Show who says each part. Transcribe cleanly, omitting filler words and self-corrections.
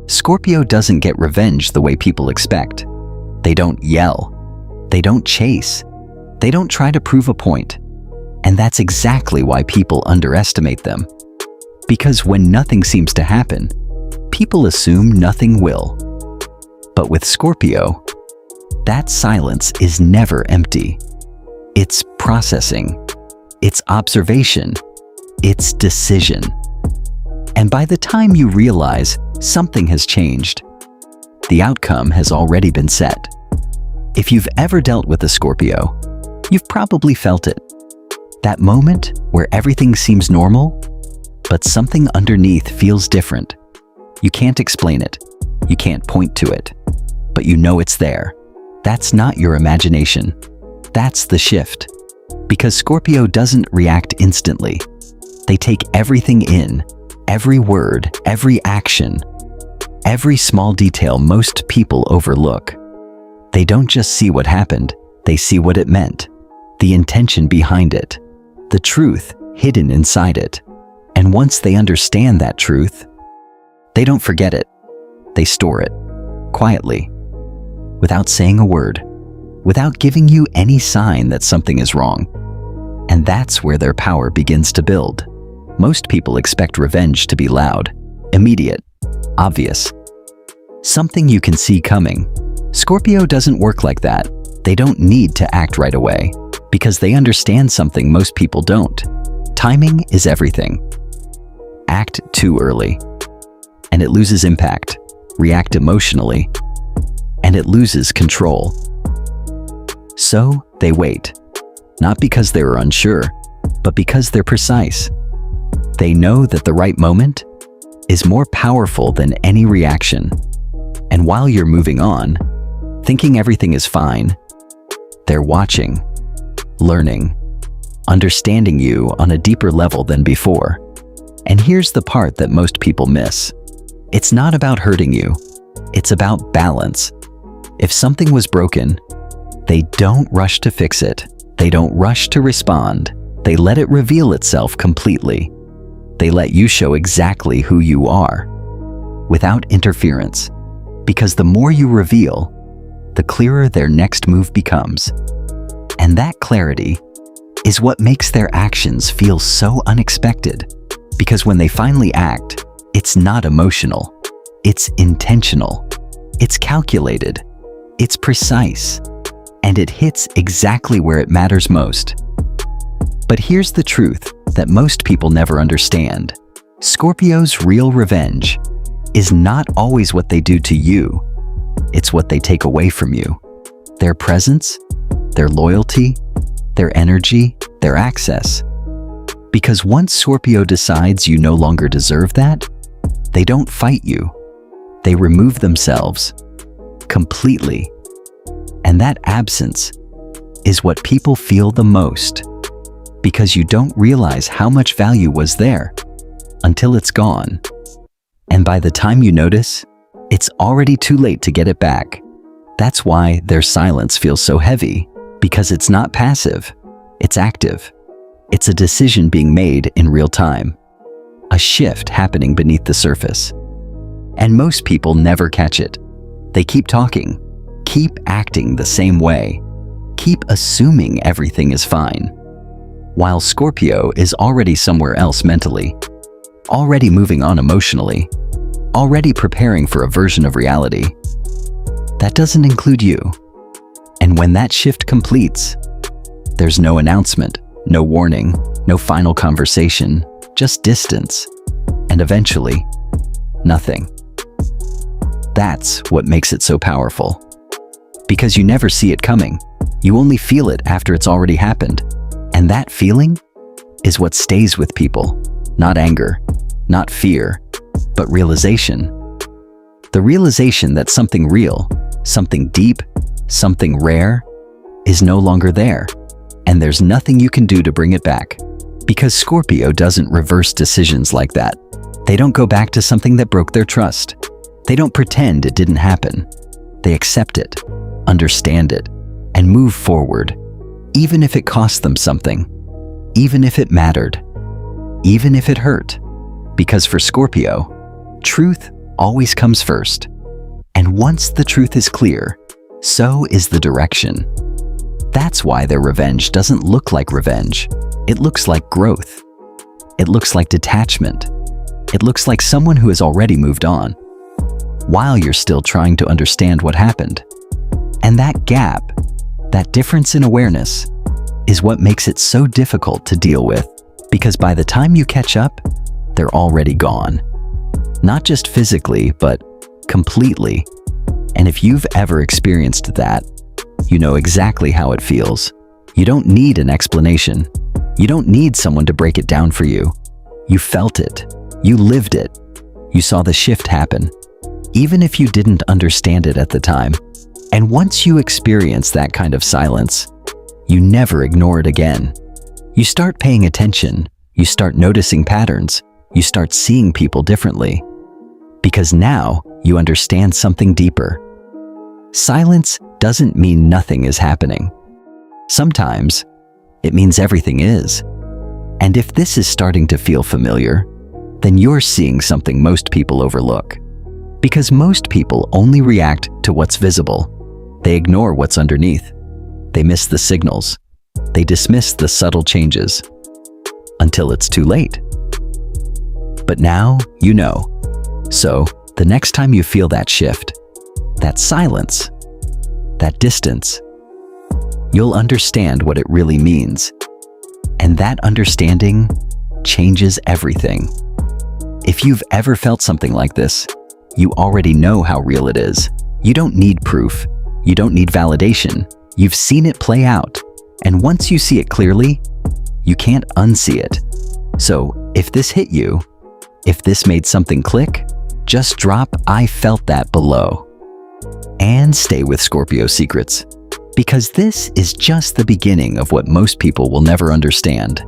Speaker 1: Scorpio doesn't get revenge the way people expect. They don't yell. They don't chase. They don't try to prove a point. And that's exactly why people underestimate them. Because when nothing seems to happen, people assume nothing will. But with Scorpio, that silence is never empty. It's processing. It's observation. It's decision. And by the time you realize something has changed, the outcome has already been set. If you've ever dealt with a Scorpio, you've probably felt it. That moment where everything seems normal, but something underneath feels different. You can't explain it. You can't point to it. But you know it's there. That's not your imagination. That's the shift. Because Scorpio doesn't react instantly. They take everything in, every word, every action, every small detail most people overlook. They don't just see what happened, they see what it meant, the intention behind it, the truth hidden inside it. And once they understand that truth, they don't forget it. They store it, quietly, without saying a word, without giving you any sign that something is wrong. And that's where their power begins to build. Most people expect revenge to be loud, immediate, obvious. Something you can see coming. Scorpio doesn't work like that. They don't need to act right away, because they understand something most people don't. Timing is everything. Act too early, and it loses impact. React emotionally, and it loses control. So they wait, not because they are unsure, but because they're precise. They know that the right moment is more powerful than any reaction. And while you're moving on, thinking everything is fine, they're watching, learning, understanding you on a deeper level than before. And here's the part that most people miss. It's not about hurting you. It's about balance. If something was broken, they don't rush to fix it. They don't rush to respond. They let it reveal itself completely. They let you show exactly who you are, without interference. Because the more you reveal, the clearer their next move becomes. And that clarity is what makes their actions feel so unexpected. Because when they finally act, it's not emotional. It's intentional. It's calculated. It's precise. And it hits exactly where it matters most. But here's the truth that most people never understand. Scorpio's real revenge is not always what they do to you. It's what they take away from you. Their presence, their loyalty, their energy, their access. Because once Scorpio decides you no longer deserve that, they don't fight you. They remove themselves completely. And that absence is what people feel the most. Because you don't realize how much value was there until it's gone. And by the time you notice, it's already too late to get it back. That's why their silence feels so heavy, because it's not passive, it's active. It's a decision being made in real time, a shift happening beneath the surface. And most people never catch it. They keep talking, keep acting the same way, keep assuming everything is fine. While Scorpio is already somewhere else mentally, already moving on emotionally, already preparing for a version of reality. That doesn't include you. And when that shift completes, there's no announcement, no warning, no final conversation, just distance, and eventually, nothing. That's what makes it so powerful. Because you never see it coming, you only feel it after it's already happened. And that feeling is what stays with people. Not anger, not fear, but realization. The realization that something real, something deep, something rare, is no longer there. And there's nothing you can do to bring it back. Because Scorpio doesn't reverse decisions like that. They don't go back to something that broke their trust. They don't pretend it didn't happen. They accept it, understand it, and move forward. Even if it cost them something, even if it mattered, even if it hurt. Because for Scorpio, truth always comes first. And once the truth is clear, so is the direction. That's why their revenge doesn't look like revenge. It looks like growth. It looks like detachment. It looks like someone who has already moved on, while you're still trying to understand what happened. And that gap, that difference in awareness, is what makes it so difficult to deal with, because by the time you catch up, they're already gone. Not just physically, but completely. And if you've ever experienced that, you know exactly how it feels. You don't need an explanation. You don't need someone to break it down for you. You felt it. You lived it. You saw the shift happen, even if you didn't understand it at the time. And once you experience that kind of silence, you never ignore it again. You start paying attention. You start noticing patterns. You start seeing people differently. Because now you understand something deeper. Silence doesn't mean nothing is happening. Sometimes it means everything is. And if this is starting to feel familiar, then you're seeing something most people overlook. Because most people only react to what's visible. They ignore what's underneath. They miss the signals. They dismiss the subtle changes until it's too late. But now you know. So the next time you feel that shift, that silence, that distance, you'll understand what it really means. And that understanding changes everything. If you've ever felt something like this, you already know how real it is. You don't need proof. You don't need validation. You've seen it play out. And once you see it clearly, you can't unsee it. So if this hit you, if this made something click, just drop "I felt that" below. And stay with Scorpio Secrets, because this is just the beginning of what most people will never understand.